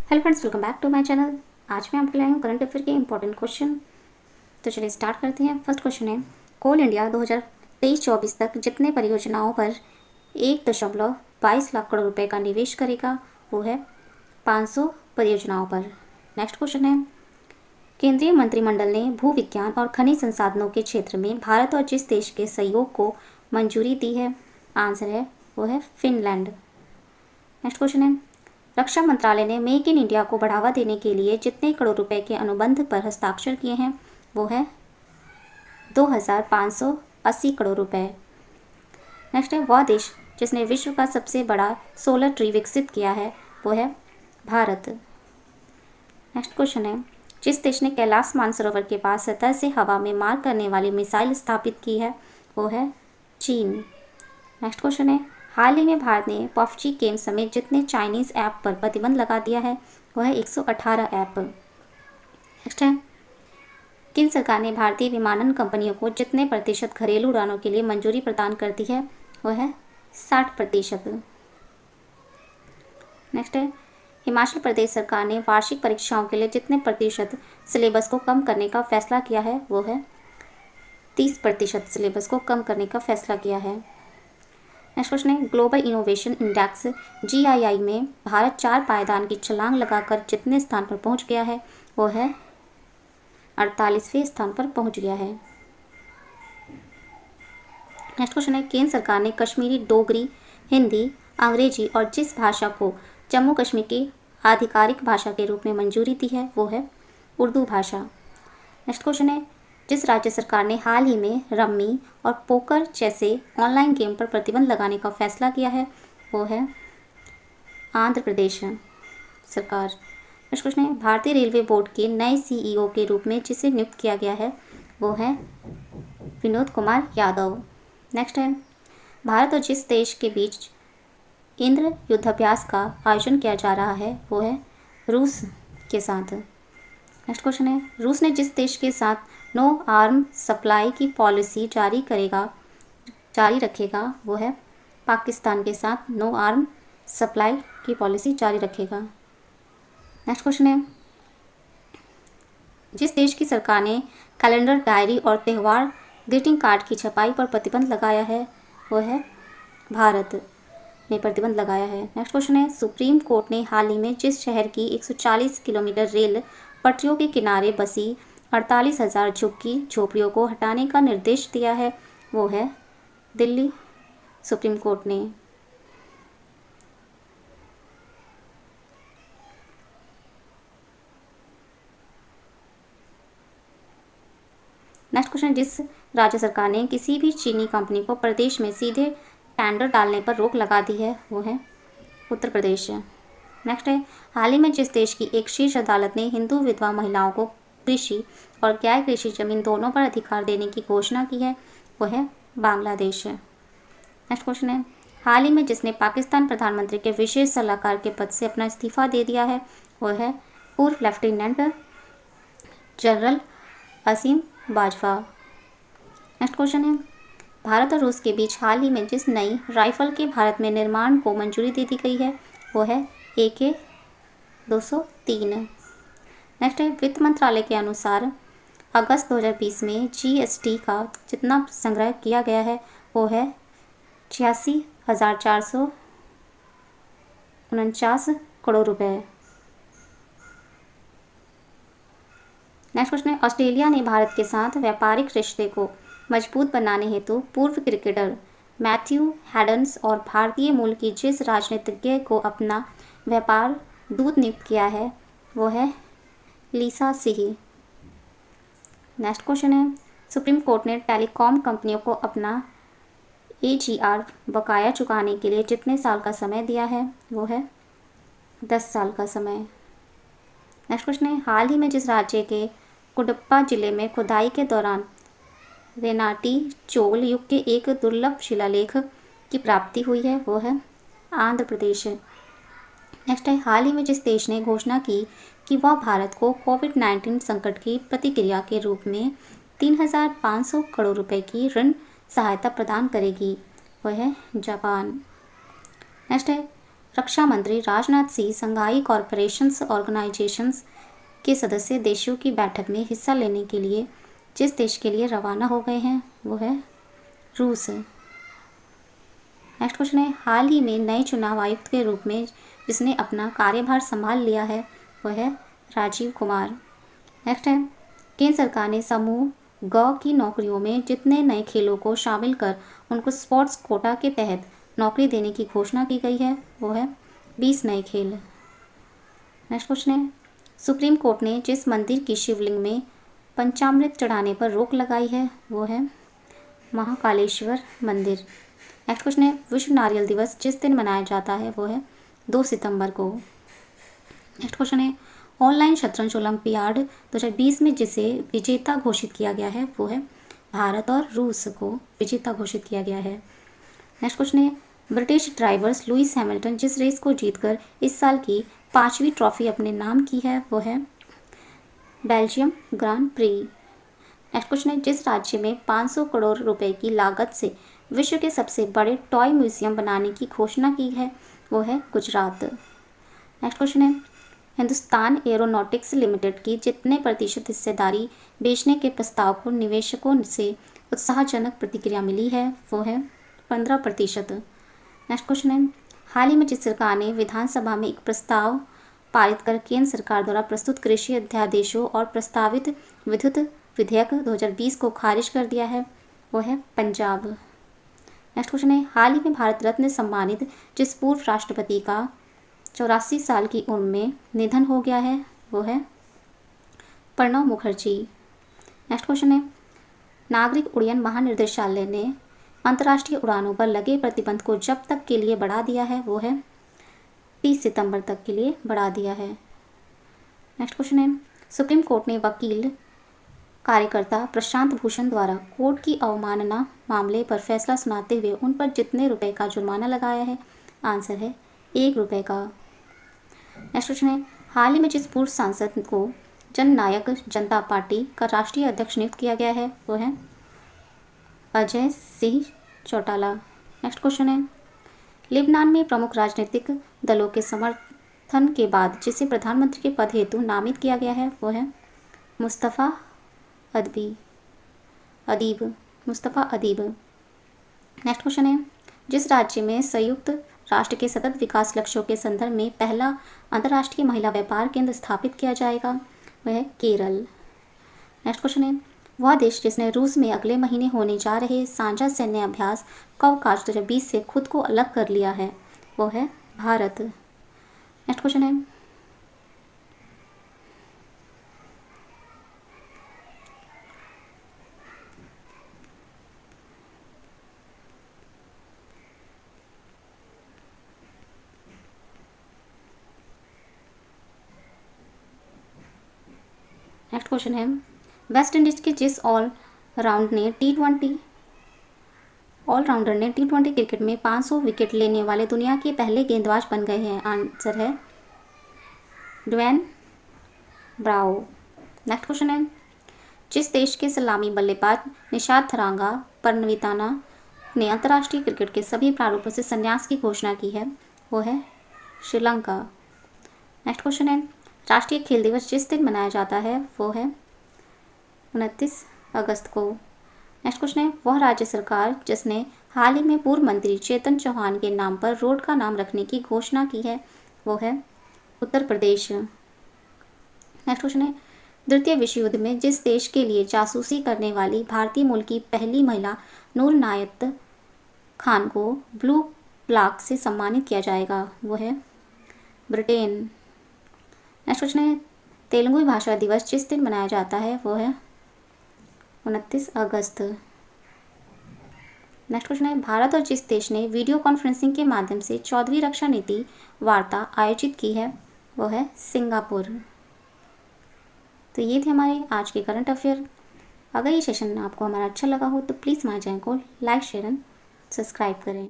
Hello friends, welcome back to my channel. आज मैं आपके लिए आई हूँ करंट अफेयर के इंपॉर्टेंट क्वेश्चन। तो चलिए स्टार्ट करते हैं। फर्स्ट क्वेश्चन है, कोल इंडिया 2023-24 तक जितने परियोजनाओं पर 1.22 लाख करोड़ रुपए का निवेश करेगा वो है 500 परियोजनाओं पर। नेक्स्ट क्वेश्चन है, केंद्रीय मंत्रिमंडल ने भू विज्ञान और खनिज संसाधनों के क्षेत्र में भारत और जिस देश के सहयोग को मंजूरी दी है, आंसर है वो है फिनलैंड। नेक्स्ट क्वेश्चन है, रक्षा मंत्रालय ने मेक इन इंडिया को बढ़ावा देने के लिए जितने करोड़ रुपए के अनुबंध पर हस्ताक्षर किए हैं वो है 2580 करोड़ रुपए। नेक्स्ट है, वह देश जिसने विश्व का सबसे बड़ा सोलर ट्री विकसित किया है वो है भारत। नेक्स्ट क्वेश्चन है, जिस देश ने कैलाश मानसरोवर के पास सतह से हवा में मार करने वाली मिसाइल स्थापित की है वो है चीन। नेक्स्ट क्वेश्चन है, हाल ही में भारत ने पबजी गेम समेत जितने चाइनीज़ ऐप पर प्रतिबंध लगा दिया है वह है 118 ऐप। नेक्स्ट है, किन सरकार ने भारतीय विमानन कंपनियों को जितने प्रतिशत घरेलू उड़ानों के लिए मंजूरी प्रदान कर दी है वह है 60%। नेक्स्ट है, हिमाचल प्रदेश सरकार ने वार्षिक परीक्षाओं के लिए जितने प्रतिशत सिलेबस को कम करने का फैसला किया है वो है 30% सिलेबस को कम करने का फैसला किया है। नेक्स्ट क्वेश्चन है, ग्लोबल इनोवेशन इंडेक्स GII में भारत 4 पायदान की छलांग लगाकर जितने स्थान पर पहुंच गया है वो है 48वें स्थान पर पहुंच गया है। नेक्स्ट क्वेश्चन है, केंद्र सरकार ने कश्मीरी डोगरी, हिंदी, अंग्रेजी और जिस भाषा को जम्मू कश्मीर की आधिकारिक भाषा के रूप में मंजूरी दी है वो है उर्दू भाषा। नेक्स्ट क्वेश्चन है, जिस राज्य सरकार ने हाल ही में रम्मी और पोकर जैसे ऑनलाइन गेम पर प्रतिबंध लगाने का फैसला किया है वो है आंध्र प्रदेश सरकार। नेक्स्ट क्वेश्चन है, भारतीय रेलवे बोर्ड के नए CEO के रूप में जिसे नियुक्त किया गया है वो है विनोद कुमार यादव। नेक्स्ट है, भारत और जिस देश के बीच इंद्र युद्धाभ्यास का आयोजन किया जा रहा है वो है रूस के साथ। नेक्स्ट क्वेश्चन है, रूस ने जिस देश के साथ नो आर्म सप्लाई की पॉलिसी जारी रखेगा वो है पाकिस्तान के साथ नो आर्म सप्लाई की पॉलिसी जारी रखेगा। नेक्स्ट क्वेश्चन है, जिस देश की सरकार ने कैलेंडर, डायरी और त्यौहार ग्रीटिंग कार्ड की छपाई पर प्रतिबंध लगाया है वो है भारत ने प्रतिबंध लगाया है। नेक्स्ट क्वेश्चन है, सुप्रीम कोर्ट ने हाल ही में जिस शहर की 140 किलोमीटर रेल पटरियों के किनारे बसी 48,000 झुग्गी झोपड़ियों को हटाने का निर्देश दिया है वो है दिल्ली सुप्रीम कोर्ट ने। नेक्स्ट क्वेश्चन, जिस राज्य सरकार ने किसी भी चीनी कंपनी को प्रदेश में सीधे टेंडर डालने पर रोक लगा दी है वो है उत्तर प्रदेश। नेक्स्ट है, हाल ही में जिस देश की एक शीर्ष अदालत ने हिंदू विधवा महिलाओं को कृषि और गैर कृषि जमीन दोनों पर अधिकार देने की घोषणा की है वो है बांग्लादेश। नेक्स्ट क्वेश्चन है, हाल ही में जिसने पाकिस्तान प्रधानमंत्री के विशेष सलाहकार के पद से अपना इस्तीफा दे दिया है वो है पूर्व लेफ्टिनेंट जनरल असीम बाजवा। नेक्स्ट क्वेश्चन है, भारत और रूस के बीच हाल ही में जिस नई राइफल के भारत में निर्माण को मंजूरी दे दी गई है वो है AK-203। नेक्स्ट है, वित्त मंत्रालय के अनुसार अगस्त 2020 में GST का जितना संग्रह किया गया है वो है 86,449 करोड़ रुपए। नेक्स्ट क्वेश्चन है, ऑस्ट्रेलिया ने भारत के साथ व्यापारिक रिश्ते को मजबूत बनाने हेतु पूर्व क्रिकेटर मैथ्यू हैडन्स और भारतीय मूल की जिस राजनीतिज्ञ को अपना व्यापार दूत नियुक्त किया है वो है लीसा सिंह। नेक्स्ट क्वेश्चन है, सुप्रीम कोर्ट ने टेलीकॉम कंपनियों को अपना AGR बकाया चुकाने के लिए जितने साल का समय दिया है वो है 10 साल का समय। नेक्स्ट क्वेश्चन है, हाल ही में जिस राज्य के कुडप्पा जिले में खुदाई के दौरान रेनाटी चोल युग के एक दुर्लभ शिलालेख की प्राप्ति हुई है वो है आंध्र प्रदेश। नेक्स्ट है, हाल ही में जिस देश ने घोषणा की कि वह भारत को कोविड-19 संकट की प्रतिक्रिया के रूप में 3,500 करोड़ रुपए की ऋण सहायता प्रदान करेगी वह है जापान। नेक्स्ट है, रक्षा मंत्री Rajnath Singh Shanghai corporation organisations के सदस्य देशों की बैठक में हिस्सा लेने के लिए जिस देश के लिए रवाना हो गए हैं वो है रूस। नेक्स्ट क्वेश्चन है, हाल ही में नए चुनाव आयुक्त के रूप में जिसने अपना कार्यभार संभाल लिया है वो है राजीव कुमार। नेक्स्ट है, केंद्र सरकार ने समूह ग की नौकरियों में जितने नए खेलों को शामिल कर उनको स्पोर्ट्स कोटा के तहत नौकरी देने की घोषणा की गई है वो है 20 नए खेल। नेक्स्ट क्वेश्चन है, सुप्रीम कोर्ट ने जिस मंदिर की शिवलिंग में पंचामृत चढ़ाने पर रोक लगाई है वो है महाकालेश्वर मंदिर। नेक्स्ट क्वेश्चन है, विश्व नारियल दिवस जिस दिन मनाया जाता है वो है 2 सितंबर को। नेक्स्ट क्वेश्चन है, ऑनलाइन शतरंज ओलंपियाड 2020 में जिसे विजेता घोषित किया गया है वो है भारत और रूस को विजेता घोषित किया गया है। नेक्स्ट क्वेश्चन है, ब्रिटिश ड्राइवर्स लुइस हैमिल्टन जिस रेस को जीतकर इस साल की 5वीं ट्रॉफी अपने नाम की है वो है Belgium grand pre. Next question है, जिस राज्य में 500 करोड़ रुपए की लागत से विश्व के सबसे बड़े टॉय म्यूजियम बनाने की घोषणा की है वो है गुजरात। नेक्स्ट क्वेश्चन है, हिंदुस्तान एरोनॉटिक्स लिमिटेड की जितने प्रतिशत हिस्सेदारी बेचने के प्रस्ताव को निवेशकों से उत्साहजनक प्रतिक्रिया मिली है वो है 15%। नेक्स्ट क्वेश्चन है, हाल ही में जिस सरकार ने विधानसभा में एक प्रस्ताव पारित कर केंद्र सरकार द्वारा प्रस्तुत कृषि अध्यादेशों और प्रस्तावित विद्युत विधेयक 2020 को खारिज कर दिया है वो है पंजाब। नेक्स्ट क्वेश्चन है, हाल ही में भारत रत्न सम्मानित जिस पूर्व राष्ट्रपति का 84 साल की उम्र में निधन हो गया है वो है प्रणब मुखर्जी। नेक्स्ट क्वेश्चन है, नागरिक उड्डयन महानिदेशालय ने अंतर्राष्ट्रीय उड़ानों पर लगे प्रतिबंध को जब तक के लिए बढ़ा दिया है वो है 30 सितंबर तक के लिए बढ़ा दिया है। नेक्स्ट क्वेश्चन है, सुप्रीम कोर्ट ने वकील कार्यकर्ता प्रशांत भूषण द्वारा कोर्ट की अवमानना मामले पर फैसला सुनाते हुए उन पर जितने रुपए का जुर्माना लगाया है? आंसर है 1 रुपये का। नेक्स्ट क्वेश्चन है, हाल ही में जिस पूर्व सांसद को जननायक जनता पार्टी का राष्ट्रीय अध्यक्ष नियुक्त किया गया है वो है अजय सिंह चौटाला। नेक्स्ट क्वेश्चन है, लेबनान में प्रमुख राजनीतिक दलों के समर्थन के बाद जिसे प्रधानमंत्री के पद हेतु नामित किया गया है वो है मुस्तफ़ा अदीब। नेक्स्ट क्वेश्चन है, जिस राज्य में संयुक्त राष्ट्र के सतत विकास लक्ष्यों के संदर्भ में पहला अंतर्राष्ट्रीय महिला व्यापार केंद्र स्थापित किया जाएगा वह है केरल। नेक्स्ट क्वेश्चन है, वह देश जिसने रूस में अगले महीने होने जा रहे साझा सैन्य अभ्यास कवकाज 2020 से खुद को अलग कर लिया है वो है भारत। नेक्स्ट क्वेश्चन है, नेक्स्ट क्वेश्चन है, वेस्ट इंडीज के जिस ऑलराउंडर ने टी20 क्रिकेट में 500 विकेट लेने वाले दुनिया के पहले गेंदबाज बन गए हैं? आंसर है ड्वेन ब्रावो। नेक्स्ट क्वेश्चन है, जिस देश के सलामी बल्लेबाज निषाद थरांगा परनविताना ने अंतर्राष्ट्रीय क्रिकेट के सभी प्रारूपों से संन्यास की घोषणा की है वो है श्रीलंका। नेक्स्ट क्वेश्चन है, राष्ट्रीय खेल दिवस जिस दिन मनाया जाता है वो है 29 अगस्त को। नेक्स्ट क्वेश्चन है, वह राज्य सरकार जिसने हाल ही में पूर्व मंत्री चेतन चौहान के नाम पर रोड का नाम रखने की घोषणा की है वो है उत्तर प्रदेश। नेक्स्ट क्वेश्चन है, द्वितीय विश्व युद्ध में जिस देश के लिए जासूसी करने वाली भारतीय मूल की पहली महिला नूर नायत खान को ब्लू प्लाक से सम्मानित किया जाएगा वो है ब्रिटेन। नेक्स्ट क्वेश्चन है, तेलुगु भाषा दिवस जिस दिन मनाया जाता है वो है 29 अगस्त। नेक्स्ट क्वेश्चन है, भारत और जिस देश ने वीडियो कॉन्फ्रेंसिंग के माध्यम से 14वीं रक्षा नीति वार्ता आयोजित की है वो है सिंगापुर। तो ये थे हमारे आज के करंट अफेयर। अगर ये सेशन आपको हमारा अच्छा लगा हो तो प्लीज़ हमारे चैनल को लाइक शेयर एंड सब्सक्राइब करें।